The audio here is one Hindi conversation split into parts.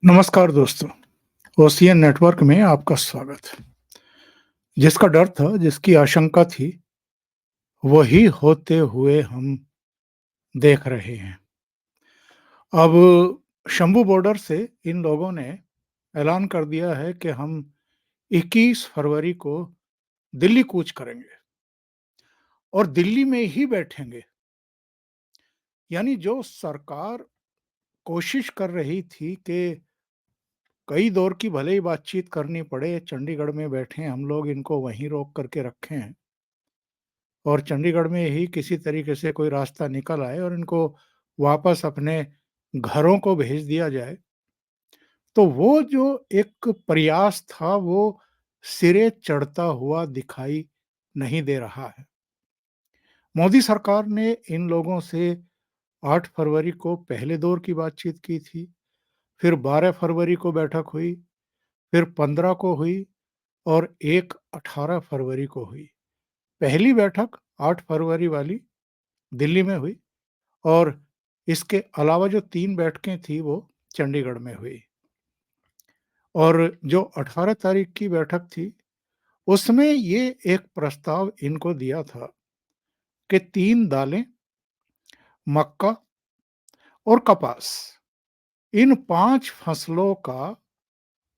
नमस्कार दोस्तों, ओशियन नेटवर्क में आपका स्वागत है। जिसका डर था, जिसकी आशंका थी, वही होते हुए हम देख रहे हैं। अब शंभू बॉर्डर से इन लोगों ने ऐलान कर दिया है कि हम 21 फरवरी को दिल्ली कूच करेंगे और दिल्ली में ही बैठेंगे। यानी जो सरकार कोशिश कर रही थी कि कई दौर की भले ही बातचीत करनी पड़े, चंडीगढ़ में बैठे हम लोग, इनको वहीं रोक करके रखें और चंडीगढ़ में ही किसी तरीके से कोई रास्ता निकल आए और इनको वापस अपने घरों को भेज दिया जाए। तो वो जो एक प्रयास था वो सिरे चढ़ता हुआ दिखाई नहीं दे रहा है। मोदी सरकार ने इन लोगों से 8 फरवरी को पहले दौर की बातचीत की थी, फिर 12 फरवरी को बैठक हुई, फिर 15 को हुई और एक 18 फरवरी को हुई। पहली बैठक 8 फरवरी वाली दिल्ली में हुई और इसके अलावा जो 3 बैठकें थी वो चंडीगढ़ में हुई। और जो 18 तारीख की बैठक थी, उसमें ये एक प्रस्ताव इनको दिया था कि 3 दालें, मक्का और कपास, इन 5 फसलों का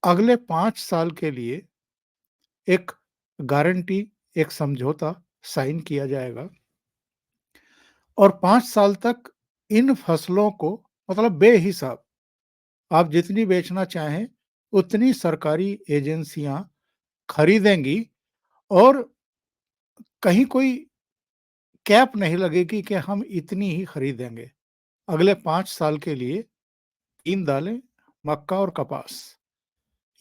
अगले 5 साल के लिए एक गारंटी, एक समझौता साइन किया जाएगा और 5 साल तक इन फसलों को मतलब बेहिसाब आप जितनी बेचना चाहें, उतनी सरकारी एजेंसियाँ खरीदेंगी और कहीं कोई कैप नहीं लगेगी कि हम इतनी ही खरीदेंगे। अगले 5 साल के लिए 3 दालें, मक्का और कपास।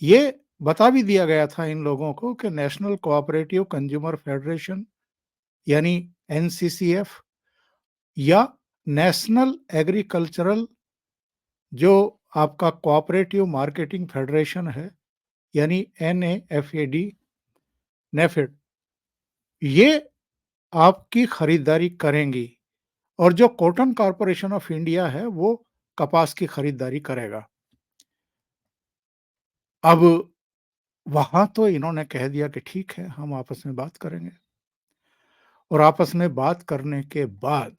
ये बता भी दिया गया था इन लोगों को कि नेशनल कोऑपरेटिव कंज्यूमर फेडरेशन यानी एनसीसीएफ या नेशनल एग्रीकल्चरल जो आपका कोऑपरेटिव मार्केटिंग फेडरेशन है, यानी एनएफएडी, नेफेड, ये आपकी खरीदारी करेंगी और जो कॉटन कॉर्पोरेशन ऑफ इंडिया है वो कपास की खरीदारी करेगा। अब वहां तो इन्होंने कह दिया कि ठीक है, हम आपस में बात करेंगे और आपस में बात करने के बाद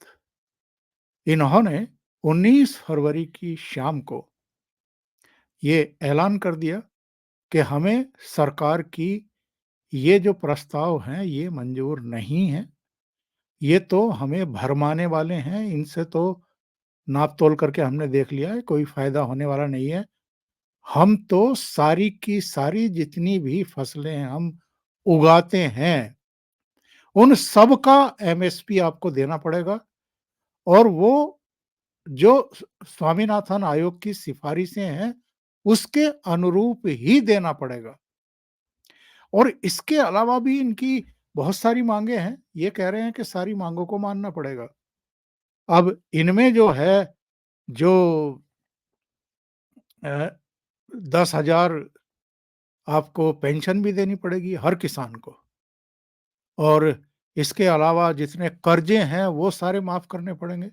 इन्होंने 19 फरवरी की शाम को ये ऐलान कर दिया कि हमें सरकार की ये जो प्रस्ताव हैं ये मंजूर नहीं है। ये तो हमें भरमाने वाले हैं, इनसे तो नाप-तोल करके हमने देख लिया है, कोई फ़ायदा होने वाला नहीं है। हम तो सारी की सारी जितनी भी फसलें हम उगाते हैं, उन सब का एमएसपी आपको देना पड़ेगा और वो जो स्वामीनाथन आयोग की सिफ़ारिशें हैं, उसके अनुरूप ही देना पड़ेगा। और इसके अलावा भी इनकी बहुत सारी माँगे हैं। ये कह रहे हैं कि सारी माँगों को मानना पड़ेगा। अब इनमें जो है, जो 10,000 आपको पेंशन भी देनी पड़ेगी हर किसान को और इसके अलावा जितने कर्जे हैं वो सारे माफ़ करने पड़ेंगे।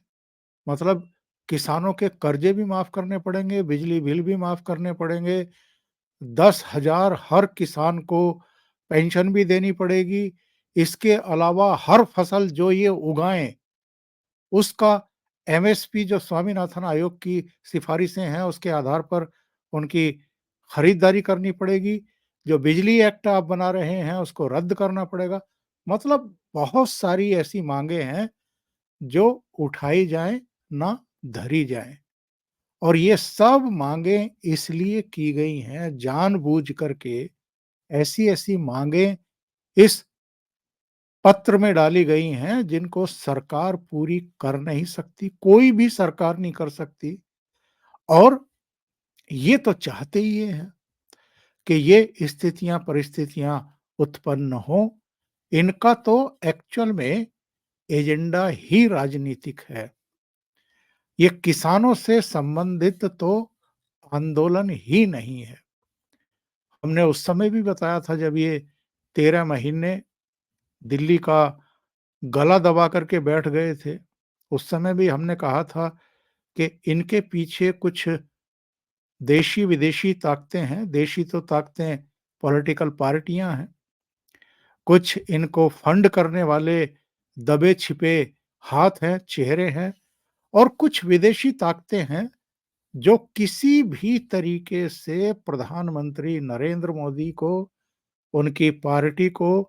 मतलब किसानों के कर्जे भी माफ़ करने पड़ेंगे, बिजली बिल भी माफ़ करने पड़ेंगे, 10,000 हर किसान को पेंशन भी देनी पड़ेगी। इसके अलावा हर फसल जो ये उगाएँ, उसका एमएसपी जो स्वामीनाथन आयोग की सिफ़ारिशें हैं, उसके आधार पर उनकी खरीदारी करनी पड़ेगी। जो बिजली एक्ट आप बना रहे हैं, उसको रद्द करना पड़ेगा। मतलब बहुत सारी ऐसी माँगे हैं, जो उठाई जाएँ, ना धरी जाएँ। और ये सब माँगें इसलिए की गई हैं, जानबूझ करके ऐसी-ऐसी माँगें इस पत्र में डाली गई हैं, जिनको सरकार पूरी कर नहीं सकती, कोई भी सरकार नहीं कर सकती और ये तो चाहते ही ये हैं कि ये स्थितियाँ, परिस्थितियाँ उत्पन्न हों। इनका तो एक्चुअल में एजेंडा ही राजनीतिक है। ये किसानों से संबंधित तो आंदोलन ही नहीं है। हमने उस समय भी बताया था जब ये 13 महीने दिल्ली का गला दबा करके बैठ गए थे, उस समय भी हमने कहा था कि इनके पीछे कुछ देशी-विदेशी ताकतें हैं, देशी तो ताकतें पॉलिटिकल पार्टियाँ हैं, कुछ इनको फंड करने वाले दबे-छिपे हाथ हैं, चेहरे हैं और कुछ विदेशी ताकतें हैं, जो किसी भी तरीके से प्रधानमंत्री नरेंद्र मोदी को, उनकी पार्टी को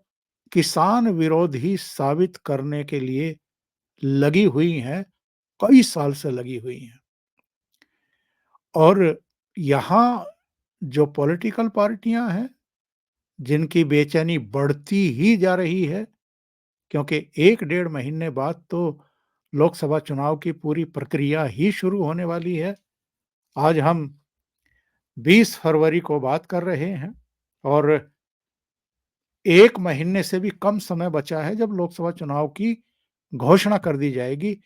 किसान विरोधी साबित करने के लिए लगी हुई हैं, कई साल से लगी हुई हैं। और यहाँ जो पॉलिटिकल पार्टियाँ हैं, जिनकी बेचैनी बढ़ती ही जा रही है, क्योंकि 1 डेढ़ महीने बाद तो लोकसभा चुनाव की पूरी प्रक्रिया ही शुरू होने वाली है। आज हम 20 फरवरी को बात कर रहे हैं और 1 महीने से भी कम समय बचा है जब लोकसभा चुनाव की घोषणा कर दी जाएगी।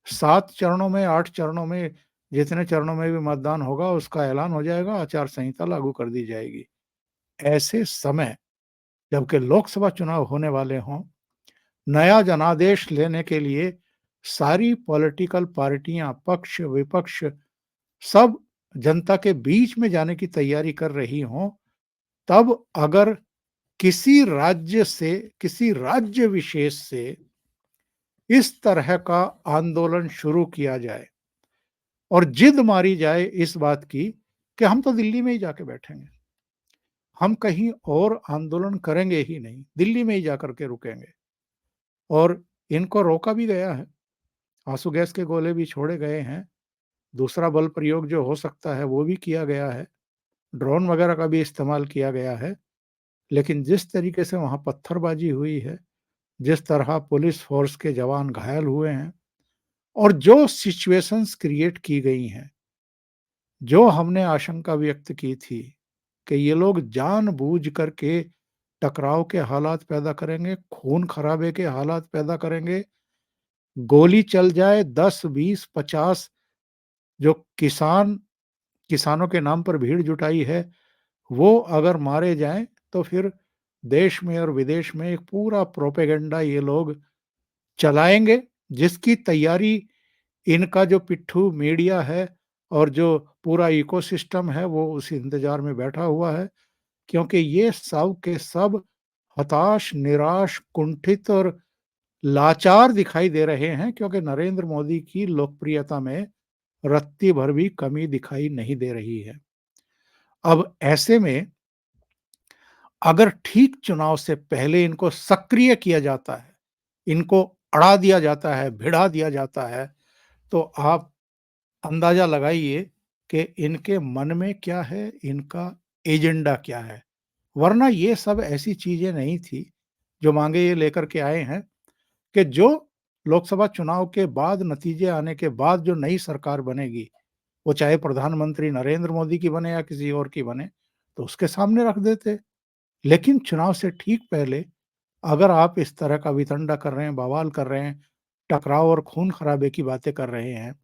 7 चरणों में, 8 चरणों में, जितने चरणों में भी मतदान होगा उसका ऐलान हो जाएगा, आचार संहिता लागू कर दी जाएगी। ऐसे समय जबकि लोकसभा चुनाव होने वाले हों, नया जनादेश लेने के लिए सारी पॉलिटिकल पार्टियां, पक्ष-विपक्ष सब जनता के बीच में जाने की तैयारी कर रही हों, तब अगर किसी राज्य विशेष से इस तरह का आंदोलन शुरू किया जाए और जिद मारी जाए इस बात की कि हम तो दिल्ली में ही जाके बैठेंगे, हम कहीं और आंदोलन करेंगे ही नहीं, दिल्ली में ही जाकर के रुकेंगे। और इनको रोका भी गया है, आंसू गैस के गोले भी छोड़े गए हैं, दूसरा बल प्रयोग जो हो सकता है वो भी किया गया है, ड्रोन वगैरह का भी इस्तेमाल किया गया है। लेकिन जिस तरीके से वहाँ पत्थरबाजी हुई है, जिस तरह पुलिस फ़ोर्स के जवान घायल हुए हैं और जो सिचुएशंस क्रिएट की गई हैं, जो हमने आशंका व्यक्त की थी कि ये लोग जानबूझ करके टकराव के हालात पैदा करेंगे, खून-खराबे के हालात पैदा करेंगे, गोली चल जाए 10, 20, 50 जो किसानों के नाम पर भीड़ जुटाई है, वो अगर मारे जाएँ, तो फिर देश में और विदेश में एक पूरा प्रोपेगेंडा ये लोग चलाएँगे, जिसकी तैयारी इनका जो पिट्ठू मीडिया है और जो पूरा इकोसिस्टम है, वो उस इंतज़ार में बैठा हुआ है। क्योंकि ये सब के सब हताश, निराश, कुंठित और लाचार दिखाई दे रहे हैं क्योंकि नरेंद्र मोदी की लोकप्रियता में रत्ती भर भी कमी दिखाई नहीं दे रही है। अब ऐसे में अगर ठीक चुनाव से पहले इनको सक्रिय किया जाता है, इनको अड़ा दिया जाता है, भिड़ा दिया जाता है, तो आप अंदाज़ा लगाइए कि इनके मन में क्या है, इनका एजेंडा क्या है। वरना ये सब ऐसी चीज़ें नहीं थी, जो माँगे ये लेकर के आए हैं कि जो लोकसभा चुनाव के बाद नतीजे आने के बाद जो नई सरकार बनेगी, वो चाहे प्रधानमंत्री नरेंद्र मोदी की बने या किसी और की बने, तो उसके सामने रख देते। लेकिन चुनाव से ठीक पहले अगर आप इस तरह का वितंडा कर रहे हैं, बवाल कर रहे हैं, टकराव और खून-खराबे की बातें कर रहे हैं,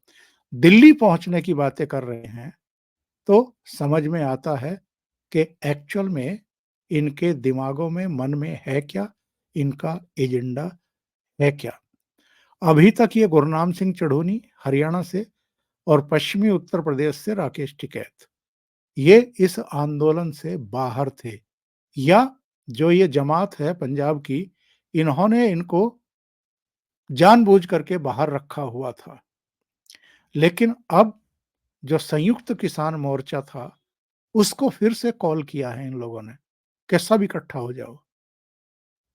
दिल्ली पहुँचने की बातें कर रहे हैं, तो समझ में आता है कि एक्चुअल में इनके दिमागों में, मन में है क्या, इनका एजेंडा है क्या। अभी तक ये गुरनाम सिंह चढ़ूनी हरियाणा से और पश्चिमी उत्तर प्रदेश से राकेश टिकैत, ये इस आंदोलन से बाहर थे या जो ये जमात है पंजाब की, इन्होंने इनको जानबूझ करके बाहर रखा हुआ था। लेकिन अब जो संयुक्त किसान मोर्चा था, उसको फिर से कॉल किया है इन लोगों ने कि सब इकट्ठा हो जाओ।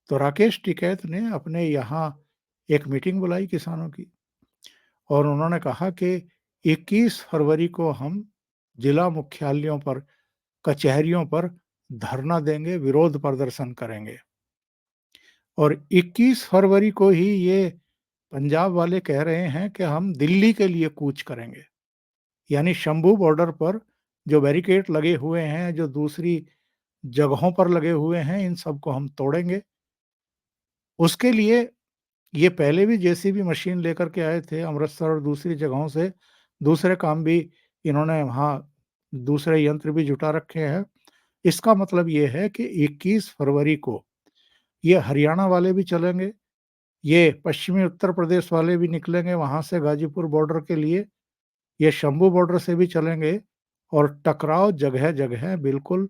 तो राकेश टिकैत ने अपने यहाँ एक मीटिंग बुलाई किसानों की और उन्होंने कहा कि 21 फरवरी को हम जिला मुख्यालयों पर, कचहरियों पर धरना देंगे, विरोध प्रदर्शन करेंगे। और 21 फरवरी को ही ये पंजाब वाले कह रहे हैं कि हम दिल्ली के लिए कूच करेंगे। यानी शंभू बॉर्डर पर जो बैरिकेड लगे हुए हैं, जो दूसरी जगहों पर लगे हुए हैं, इन सबको हम तोड़ेंगे। उसके लिए ये पहले भी जेसीबी मशीन लेकर के आए थे अमृतसर और दूसरी जगहों से, दूसरे काम भी इन्होंने वहाँ दूसरे यंत्र भी जुटा रखे हैं। इसका मतलब ये है कि 21 फरवरी को ये हरियाणा वाले भी चलेंगे, ये पश्चिमी उत्तर प्रदेश वाले भी निकलेंगे वहाँ से गाज़ीपुर बॉर्डर के लिए, ये शंभू बॉर्डर से भी चलेंगे और टकराव जगह-जगह बिल्कुल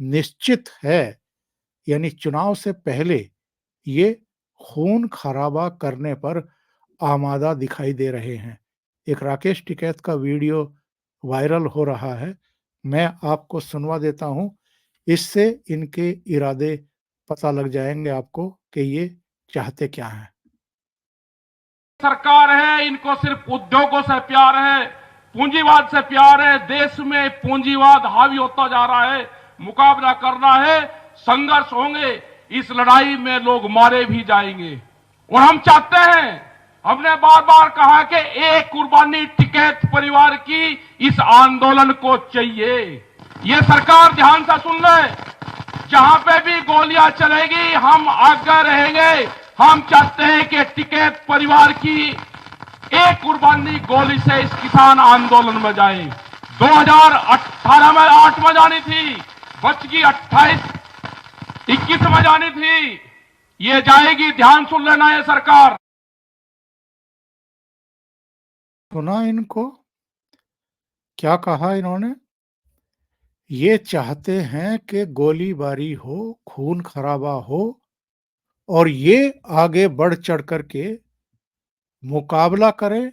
निश्चित है, यानी चुनाव से पहले ये खून-खराबा करने पर आमादा दिखाई दे रहे हैं। एक राकेश टिकैत का वीडियो वायरल हो रहा है, मैं आपको सुनवा देता हूँ, इससे इनके इरादे पता लग जाएँगे आपको कि ये चाहते क्या हैं। सरकार है, इनको सिर्फ उद्योगों से प्यार है, पूंजीवाद से प्यार है। देश में पूंजीवाद हावी होता जा रहा है, मुकाबला करना है, संघर्ष होंगे, इस लड़ाई में लोग मारे भी जाएंगे। और हम चाहते हैं, हमने बार बार कहा कि एक कुर्बानी टिकैत परिवार की इस आंदोलन को चाहिए। ये सरकार ध्यान से सुन ले, जहां पे भी गोलियां चलेगी हम आगे रहेंगे। हम चाहते हैं कि टिकैत परिवार की एक कुर्बानी गोली से इस किसान आंदोलन में जाए। 2018 में 8 में जानी थी, बच गई 28, 21 में जानी थी, ये जाएगी। ध्यान सुन लेना है सरकार। सुना इनको? क्या कहा इन्होंने? ये चाहते हैं कि गोलीबारी हो, खून-खराबा हो और ये आगे बढ़ चढ़ कर के मुकाबला करें,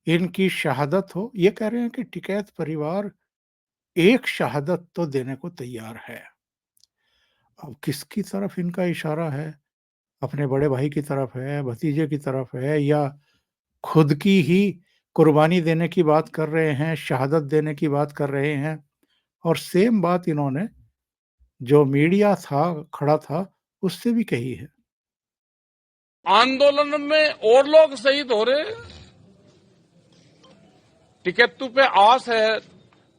इनकी शहादत हो। ये कह रहे हैं कि टिकैत परिवार एक शहादत तो देने को तैयार है। अब किसकी तरफ इनका इशारा है? अपने बड़े भाई की तरफ है, भतीजे की तरफ है या खुद की ही कुर्बानी देने की बात कर रहे हैं, शहादत देने की बात कर रहे हैं? और सेम बात इन्होंने जो मीडिया था, खड़ा था, उससे भी कही है। आंदोलन में और लोग शहीद हो रहे हैं। टिकैतों पे आस है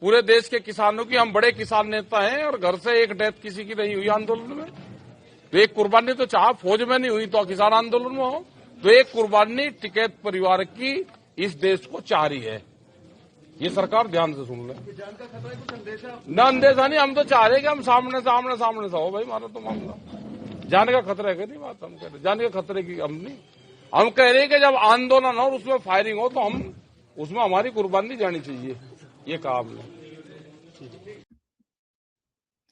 पूरे देश के किसानों की। हम बड़े किसान नेता हैं और घर से एक डेथ किसी की नहीं हुई आंदोलन में। तो एक कुर्बानी तो चाहे फौज में नहीं हुई तो किसान आंदोलन में हो, तो एक कुर्बानी टिकैत परिवार की इस देश को चाह रही है। ये सरकार ध्यान से सुन ले। न अंदेशा नहीं, हम तो चाह रहे कि हम सामने से हो भाई। हमारा तो मामला जाने का खतरा है कि नहीं, बात हम कह रहे जाने के खतरे की हम नहीं। हम कह रहे हैं कि जब आंदोलन हो और उसमें फायरिंग हो तो हम उसमें हमारी कुर्बानी जानी चाहिए। ये कहा हमने।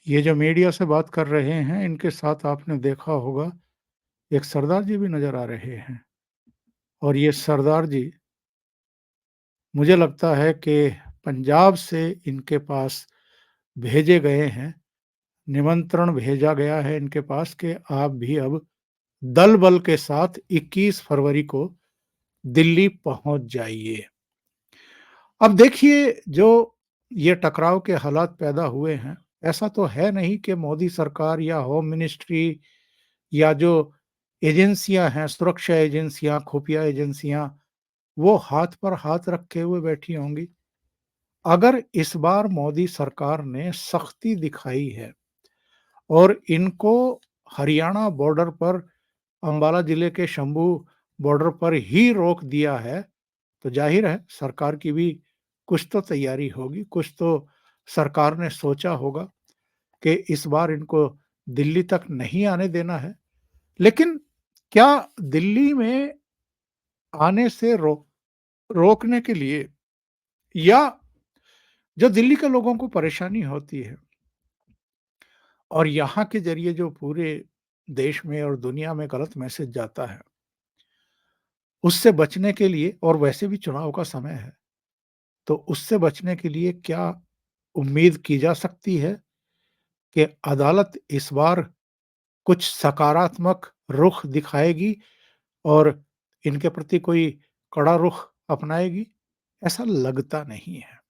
ये जो मीडिया से बात कर रहे हैं, इनके साथ आपने देखा होगा एक सरदार जी भी नज़र आ रहे हैं और ये सरदार जी मुझे लगता है कि पंजाब से इनके पास भेजे गए हैं, निमंत्रण भेजा गया है इनके पास कि आप भी अब दल-बल के साथ 21 फरवरी को दिल्ली पहुँच जाइए। अब देखिए जो ये टकराव के हालात पैदा हुए हैं, ऐसा तो है नहीं कि मोदी सरकार या होम मिनिस्ट्री या जो एजेंसियाँ हैं, सुरक्षा एजेंसियाँ, खुफिया एजेंसियाँ, वो हाथ पर हाथ रखे हुए बैठी होंगी। अगर इस बार मोदी सरकार ने सख्ती दिखाई है और इनको हरियाणा बॉर्डर पर अंबाला जिले के शंभू बॉर्डर पर ही रोक दिया है, तो ज़ाहिर है सरकार की भी कुछ तो तैयारी होगी, कुछ तो सरकार ने सोचा होगा कि इस बार इनको दिल्ली तक नहीं आने देना है। लेकिन क्या दिल्ली में आने से रोकने के लिए या जो दिल्ली के लोगों को परेशानी होती है और यहाँ के ज़रिए जो पूरे देश में और दुनिया में गलत मैसेज जाता है, उससे बचने के लिए और वैसे भी चुनाव का समय है, तो उससे बचने के लिए क्या उम्मीद की जा सकती है कि अदालत इस बार कुछ सकारात्मक रुख दिखाएगी और इनके प्रति कोई कड़ा रुख अपनाएगी? ऐसा लगता नहीं है।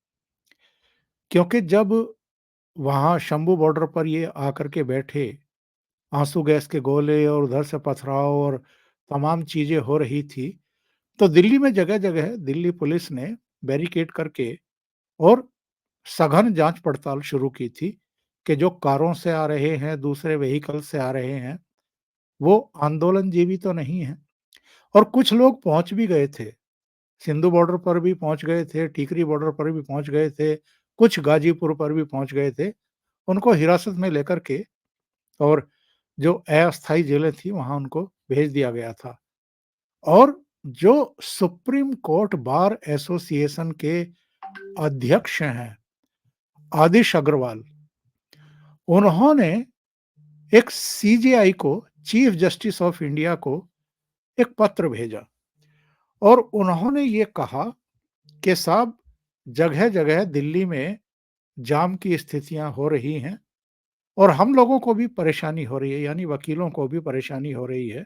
क्योंकि जब वहाँ शंभू बॉर्डर पर ये आकर के बैठे, आँसू गैस के गोले और उधर से पथराव और तमाम चीज़ें हो रही थी, तो दिल्ली में जगह-जगह दिल्ली पुलिस ने बैरिकेड करके और सघन जाँच-पड़ताल शुरू की थी कि जो कारों से आ रहे हैं, दूसरे व्हीकल से आ रहे हैं, वो आंदोलनजीवी तो नहीं हैं। और कुछ लोग पहुँच भी गए थे। सिंधु बॉर्डर पर भी पहुँच गए थे, टीकरी बॉर्डर पर भी पहुँच गए थे, कुछ गाज़ीपुर पर भी पहुँच गए थे। उनको हिरासत में लेकर के और जो अस्थायी जेलें थी, वहाँ उनको भेज दिया गया था। और जो सुप्रीम कोर्ट बार एसोसिएशन के अध्यक्ष हैं, आदिश अग्रवाल, उन्होंने एक सीजेआई को, चीफ जस्टिस ऑफ इंडिया को एक पत्र भेजा और उन्होंने ये कहा कि साहब, जगह-जगह दिल्ली में जाम की स्थितियां हो रही हैं और हम लोगों को भी परेशानी हो रही है, यानी वकीलों को भी परेशानी हो रही है।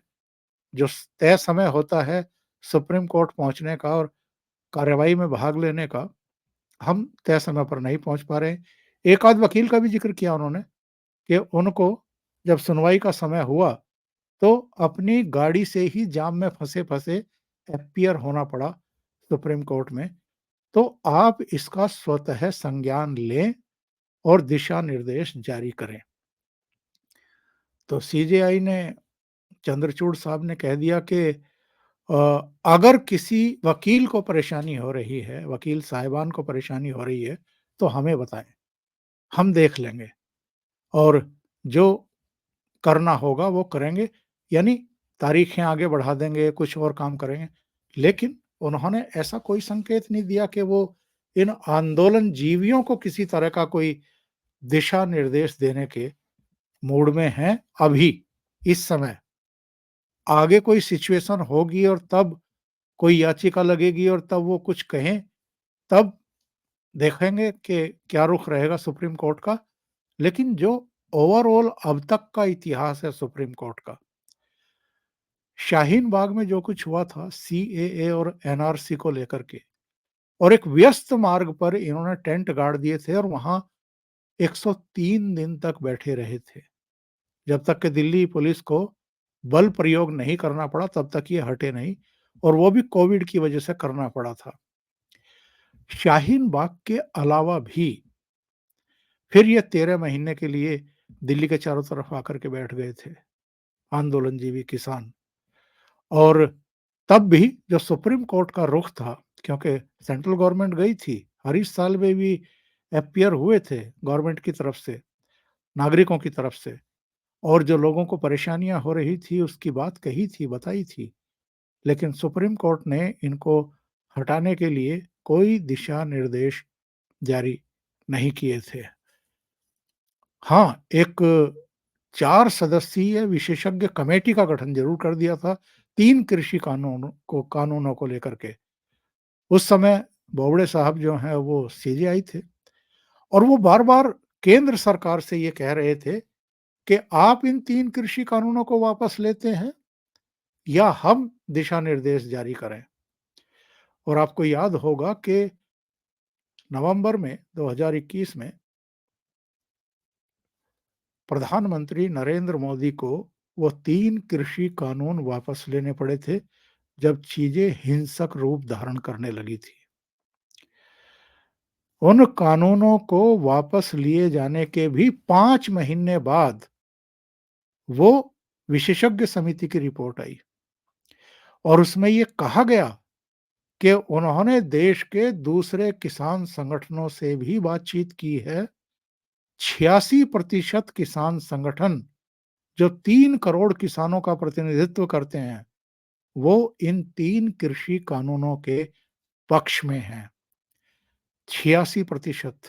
जो तय समय होता है सुप्रीम कोर्ट पहुंचने का और कार्रवाई में भाग लेने का, हम तय समय पर नहीं पहुंच पा रहे हैं। एक आध वकील का भी जिक्र किया उन्होंने कि उनको जब सुनवाई का समय हुआ तो अपनी गाड़ी से ही जाम में फंसे-फंसे अपीयर होना पड़ा सुप्रीम कोर्ट में। तो आप इसका स्वतः संज्ञान लें और दिशा निर्देश जारी करें। तो सीजेआई ने, चंद्रचूड़ साहब ने कह दिया कि अगर किसी वकील को परेशानी हो रही है, वकील साहिबान को परेशानी हो रही है, तो हमें बताएं, हम देख लेंगे और जो करना होगा वो करेंगे, यानी तारीखें आगे बढ़ा देंगे, कुछ और काम करेंगे। लेकिन उन्होंने ऐसा कोई संकेत नहीं दिया कि वो इन आंदोलन जीवियों को किसी तरह का कोई दिशा निर्देश देने के मूड में हैं अभी, इस समय। आगे कोई सिचुएशन होगी और तब कोई याचिका लगेगी और तब वो कुछ कहें, तब देखेंगे कि क्या रुख रहेगा सुप्रीम कोर्ट का। लेकिन जो ओवरऑल अब तक का इतिहास है सुप्रीम कोर्ट का, शाहीन बाग में जो कुछ हुआ था सीएए और एनआरसी को लेकर के, और एक व्यस्त मार्ग पर इन्होंने टेंट गाड़ दिए थे और वहां 103 दिन तक बैठे रहे थे, जब तक कि दिल्ली पुलिस को बल प्रयोग नहीं करना पड़ा तब तक ये हटे नहीं, और वो भी कोविड की वजह से करना पड़ा था। शाहीन बाग के अलावा भी फिर ये 13 महीने के लिए दिल्ली के चारों तरफ आकर के बैठ गए थे आंदोलनजीवी किसान। और तब भी जो सुप्रीम कोर्ट का रुख था, क्योंकि सेंट्रल गवर्नमेंट गई थी, हरीश साल्वे भी अपीयर हुए थे गवर्नमेंट की तरफ से, नागरिकों की तरफ से, और जो लोगों को परेशानियां हो रही थी उसकी बात कही थी, बताई थी। लेकिन सुप्रीम कोर्ट ने इनको हटाने के लिए कोई दिशा निर्देश जारी नहीं किए थे। हाँ, एक 4 सदस्यीय विशेषज्ञ कमेटी का गठन ज़रूर कर दिया था, 3 कृषि कानूनों को लेकर के। उस समय बोबड़े साहब जो हैं वो सीजेआई थे और वो बार-बार केंद्र सरकार से ये कह रहे थे कि आप इन 3 कृषि कानूनों को वापस लेते हैं या हम दिशा निर्देश जारी करें। और आपको याद होगा कि नवंबर में 2021 में प्रधानमंत्री नरेंद्र मोदी को वो 3 कृषि कानून वापस लेने पड़े थे, जब चीजें हिंसक रूप धारण करने लगी थी। उन कानूनों को वापस लिए जाने के भी 5 महीने बाद वो विशेषज्ञ समिति की रिपोर्ट आई और उसमें ये कहा गया कि उन्होंने देश के दूसरे किसान संगठनों से भी बातचीत की है। 86% किसान संगठन जो 3 करोड़ किसानों का प्रतिनिधित्व करते हैं, वो इन 3 कृषि कानूनों के पक्ष में हैं। 86%।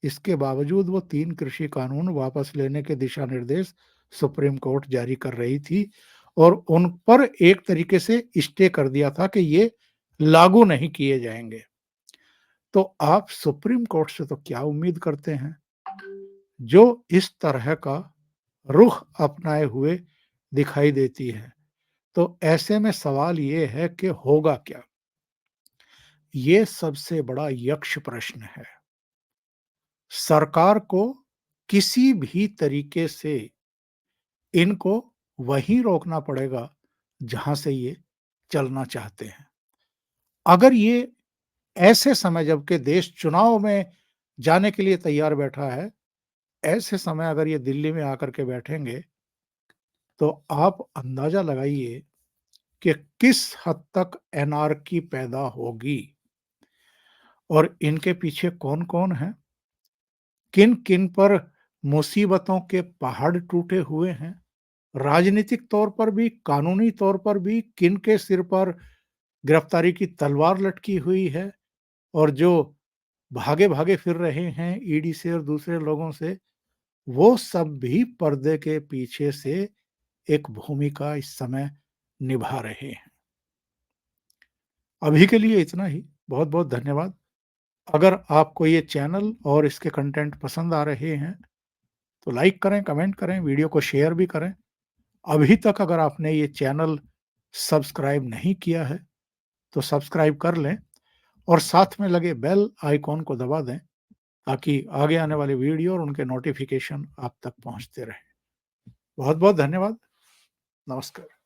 इसके बावजूद वो 3 कृषि कानून वापस लेने के दिशा निर्देश सुप्रीम कोर्ट जारी कर रही थी और उन पर एक तरीके से स्टे कर दिया था कि ये लागू नहीं किए जाएंगे। तो आप सुप्रीम कोर्ट से तो क्या उम्मीद करते हैं, जो इस तरह का रुख अपनाए हुए दिखाई देती है। तो ऐसे में सवाल ये है कि होगा क्या? ये सबसे बड़ा यक्ष प्रश्न है। सरकार को किसी भी तरीके से इनको वहीं रोकना पड़ेगा जहां से ये चलना चाहते हैं। अगर ये ऐसे समय, जबकि देश चुनाव में जाने के लिए तैयार बैठा है, ऐसे समय अगर ये दिल्ली में आकर के बैठेंगे, तो आप अंदाजा लगाइए कि किस हद तक एनार्की पैदा होगी और इनके पीछे कौन-कौन है, किन-किन पर मुसीबतों के पहाड़ टूटे हुए हैं, राजनीतिक तौर पर भी, कानूनी तौर पर भी किनके सिर पर गिरफ्तारी की तलवार लटकी हुई है और जो भागे-भागे फिर रहे हैं ईडी से और दूसरे लोगों से, वो सब भी पर्दे के पीछे से एक भूमिका इस समय निभा रहे हैं। अभी के लिए इतना ही। बहुत-बहुत धन्यवाद। अगर आपको ये चैनल और इसके कंटेंट पसंद आ रहे हैं, तो लाइक करें, कमेंट करें, वीडियो को शेयर भी करें। अभी तक अगर आपने ये चैनल सब्सक्राइब नहीं किया है, तो सब्सक्राइब कर लें और साथ में लगे बेल आइकॉन को दबा दें, ताकि आगे आने वाले वीडियो और उनके नोटिफ़िकेशन आप तक पहुँचते रहें। बहुत-बहुत धन्यवाद। नमस्कार।